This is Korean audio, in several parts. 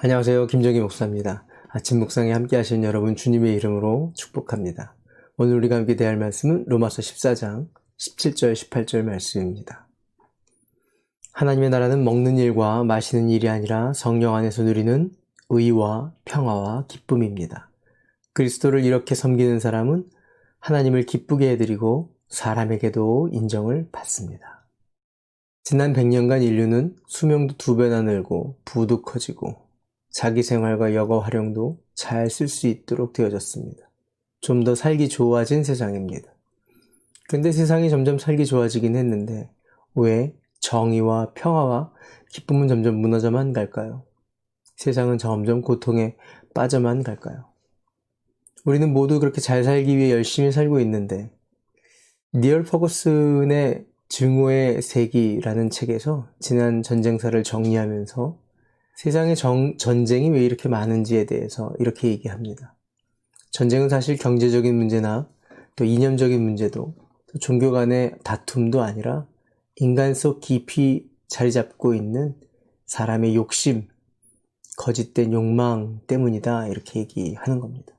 안녕하세요. 김정희 목사입니다. 아침 묵상에 함께 하신 여러분 주님의 이름으로 축복합니다. 오늘 우리가 함께 대할 말씀은 로마서 14장 17절 18절 말씀입니다. 하나님의 나라는 먹는 일과 마시는 일이 아니라 성령 안에서 누리는 의와 평화와 기쁨입니다. 그리스도를 이렇게 섬기는 사람은 하나님을 기쁘게 해드리고 사람에게도 인정을 받습니다. 지난 100년간 인류는 수명도 2배나 늘고 부도 커지고 자기 생활과 여가 활용도 잘 쓸 수 있도록 되어졌습니다. 좀 더 살기 좋아진 세상입니다. 근데 세상이 점점 살기 좋아지긴 했는데 왜 정의와 평화와 기쁨은 점점 무너져만 갈까요? 세상은 점점 고통에 빠져만 갈까요? 우리는 모두 그렇게 잘 살기 위해 열심히 살고 있는데 니얼 퍼거슨의 증오의 세기라는 책에서 지난 전쟁사를 정리하면서 세상의 전쟁이 왜 이렇게 많은지에 대해서 이렇게 얘기합니다. 전쟁은 사실 경제적인 문제나 또 이념적인 문제도 또 종교 간의 다툼도 아니라 인간 속 깊이 자리 잡고 있는 사람의 욕심, 거짓된 욕망 때문이다 이렇게 얘기하는 겁니다.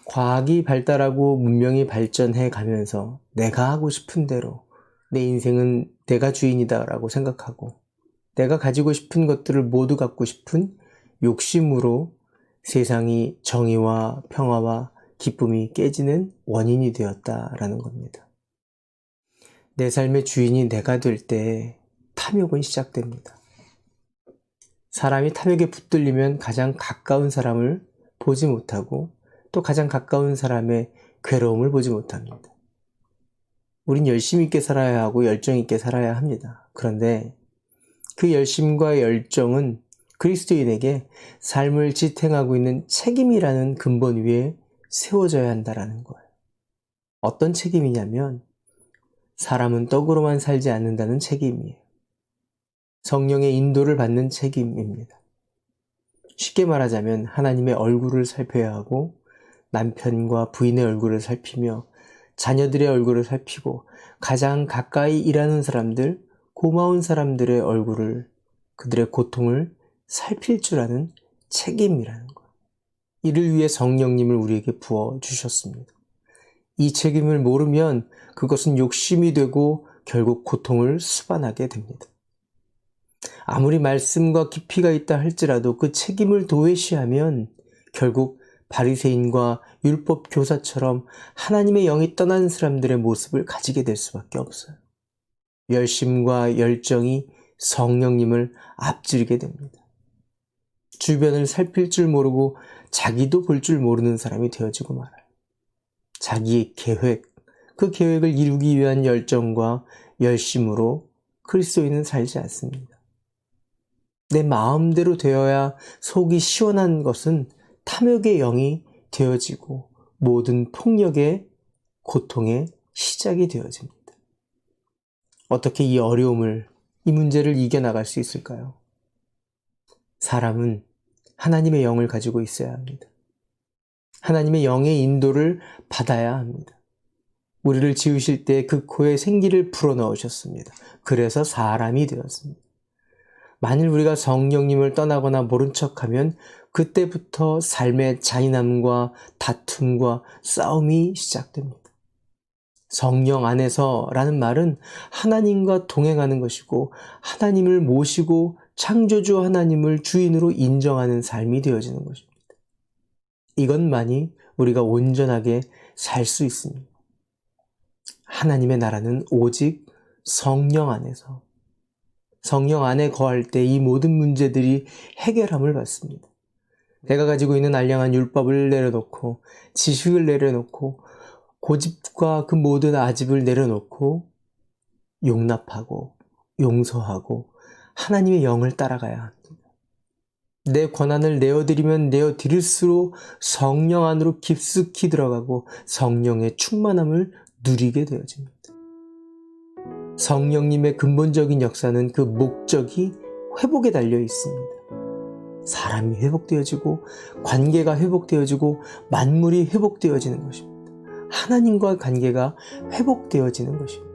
과학이 발달하고 문명이 발전해 가면서 내가 하고 싶은 대로 내 인생은 내가 주인이다 라고 생각하고 내가 가지고 싶은 것들을 모두 갖고 싶은 욕심으로 세상이 정의와 평화와 기쁨이 깨지는 원인이 되었다라는 겁니다. 내 삶의 주인이 내가 될 때 탐욕은 시작됩니다. 사람이 탐욕에 붙들리면 가장 가까운 사람을 보지 못하고 또 가장 가까운 사람의 괴로움을 보지 못합니다. 우린 열심 있게 살아야 하고 열정 있게 살아야 합니다. 그런데 그 열심과 열정은 그리스도인에게 삶을 지탱하고 있는 책임이라는 근본 위에 세워져야 한다는 거예요. 어떤 책임이냐면 사람은 떡으로만 살지 않는다는 책임이에요. 성령의 인도를 받는 책임입니다. 쉽게 말하자면 하나님의 얼굴을 살펴야 하고 남편과 부인의 얼굴을 살피며 자녀들의 얼굴을 살피고 가장 가까이 일하는 사람들, 고마운 사람들의 얼굴을, 그들의 고통을 살필 줄 아는 책임이라는 거예요. 이를 위해 성령님을 우리에게 부어주셨습니다. 이 책임을 모르면 그것은 욕심이 되고 결국 고통을 수반하게 됩니다. 아무리 말씀과 깊이가 있다 할지라도 그 책임을 도외시하면 결국 바리새인과 율법 교사처럼 하나님의 영이 떠난 사람들의 모습을 가지게 될 수밖에 없어요. 열심과 열정이 성령님을 앞지르게 됩니다. 주변을 살필 줄 모르고 자기도 볼 줄 모르는 사람이 되어지고 말아요. 자기의 계획, 그 계획을 이루기 위한 열정과 열심으로 그리스도인은 살지 않습니다. 내 마음대로 되어야 속이 시원한 것은 탐욕의 영이 되어지고 모든 폭력의 고통의 시작이 되어집니다. 어떻게 이 어려움을, 이 문제를 이겨나갈 수 있을까요? 사람은 하나님의 영을 가지고 있어야 합니다. 하나님의 영의 인도를 받아야 합니다. 우리를 지으실 때 그 코에 생기를 불어넣으셨습니다. 그래서 사람이 되었습니다. 만일 우리가 성령님을 떠나거나 모른 척하면 그때부터 삶의 잔인함과 다툼과 싸움이 시작됩니다. 성령 안에서라는 말은 하나님과 동행하는 것이고 하나님을 모시고 창조주 하나님을 주인으로 인정하는 삶이 되어지는 것입니다. 이것만이 우리가 온전하게 살 수 있습니다. 하나님의 나라는 오직 성령 안에서, 성령 안에 거할 때 이 모든 문제들이 해결함을 받습니다. 내가 가지고 있는 알량한 율법을 내려놓고 지식을 내려놓고 고집과 그 모든 아집을 내려놓고 용납하고 용서하고 하나님의 영을 따라가야 합니다. 내 권한을 내어드리면 내어드릴수록 성령 안으로 깊숙이 들어가고 성령의 충만함을 누리게 되어집니다. 성령님의 근본적인 역사는 그 목적이 회복에 달려 있습니다. 사람이 회복되어지고 관계가 회복되어지고 만물이 회복되어지는 것입니다. 하나님과 관계가 회복되어지는 것입니다.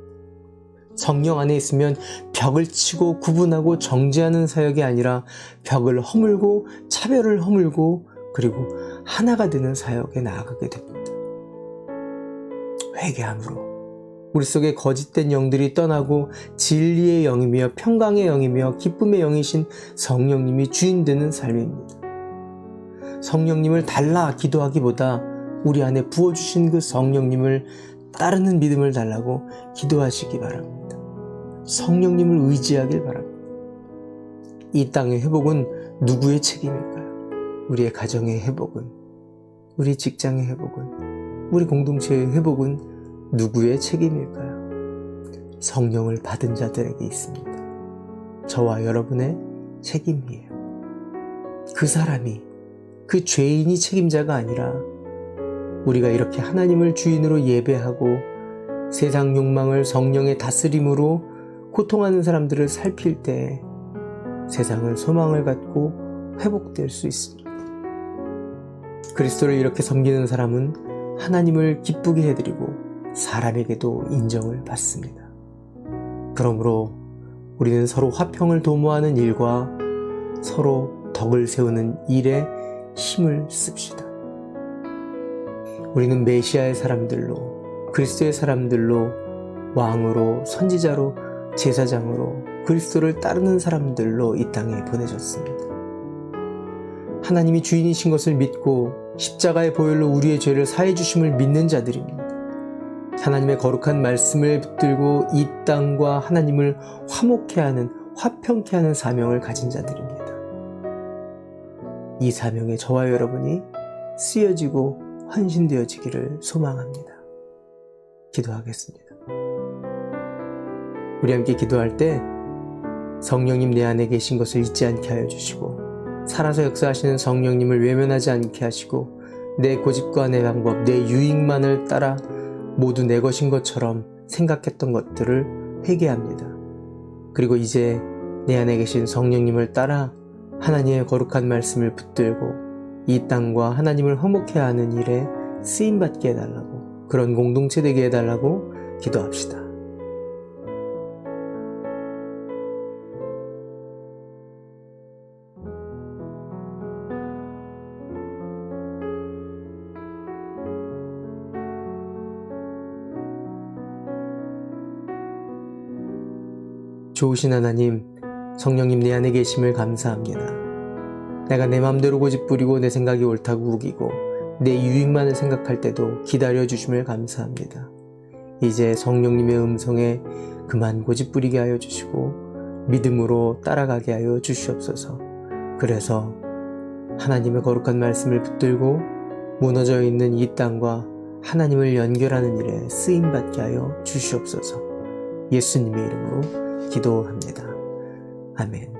성령 안에 있으면 벽을 치고 구분하고 정죄하는 사역이 아니라 벽을 허물고 차별을 허물고 그리고 하나가 되는 사역에 나아가게 됩니다. 회개함으로 우리 속에 거짓된 영들이 떠나고 진리의 영이며 평강의 영이며 기쁨의 영이신 성령님이 주인 되는 삶입니다. 성령님을 달라 기도하기보다 우리 안에 부어주신 그 성령님을 따르는 믿음을 달라고 기도하시기 바랍니다. 성령님을 의지하길 바랍니다. 이 땅의 회복은 누구의 책임일까요? 우리의 가정의 회복은, 우리 직장의 회복은, 우리 공동체의 회복은 누구의 책임일까요? 성령을 받은 자들에게 있습니다. 저와 여러분의 책임이에요. 그 사람이, 그 죄인이 책임자가 아니라 우리가 이렇게 하나님을 주인으로 예배하고 세상 욕망을 성령의 다스림으로 고통하는 사람들을 살필 때 세상은 소망을 갖고 회복될 수 있습니다. 그리스도를 이렇게 섬기는 사람은 하나님을 기쁘게 해드리고 사람에게도 인정을 받습니다. 그러므로 우리는 서로 화평을 도모하는 일과 서로 덕을 세우는 일에 힘을 씁시다. 우리는 메시아의 사람들로, 그리스도의 사람들로, 왕으로, 선지자로, 제사장으로, 그리스도를 따르는 사람들로 이 땅에 보내졌습니다. 하나님이 주인이신 것을 믿고 십자가의 보혈로 우리의 죄를 사해 주심을 믿는 자들입니다. 하나님의 거룩한 말씀을 붙들고 이 땅과 하나님을 화목케 하는, 화평케 하는 사명을 가진 자들입니다. 이 사명에 저와 여러분이 쓰여지고 헌신되어지기를 소망합니다. 기도하겠습니다. 우리 함께 기도할 때 성령님 내 안에 계신 것을 잊지 않게 하여 주시고 살아서 역사하시는 성령님을 외면하지 않게 하시고 내 고집과 내 방법, 내 유익만을 따라 모두 내 것인 것처럼 생각했던 것들을 회개합니다. 그리고 이제 내 안에 계신 성령님을 따라 하나님의 거룩한 말씀을 붙들고 이 땅과 하나님을 화목케 하는 일에 쓰임받게 해달라고, 그런 공동체 되게 해달라고 기도합시다. 좋으신 하나님, 성령님 내 안에 계심을 감사합니다. 내가 내 맘대로 고집부리고 내 생각이 옳다고 우기고 내 유익만을 생각할 때도 기다려주심을 감사합니다. 이제 성령님의 음성에 그만 고집부리게 하여 주시고 믿음으로 따라가게 하여 주시옵소서. 그래서 하나님의 거룩한 말씀을 붙들고 무너져 있는 이 땅과 하나님을 연결하는 일에 쓰임받게 하여 주시옵소서. 예수님의 이름으로 기도합니다. 아멘.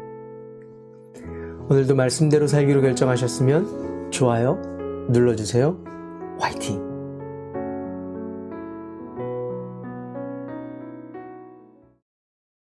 오늘도 말씀대로 살기로 결정하셨으면 좋아요 눌러주세요. 화이팅!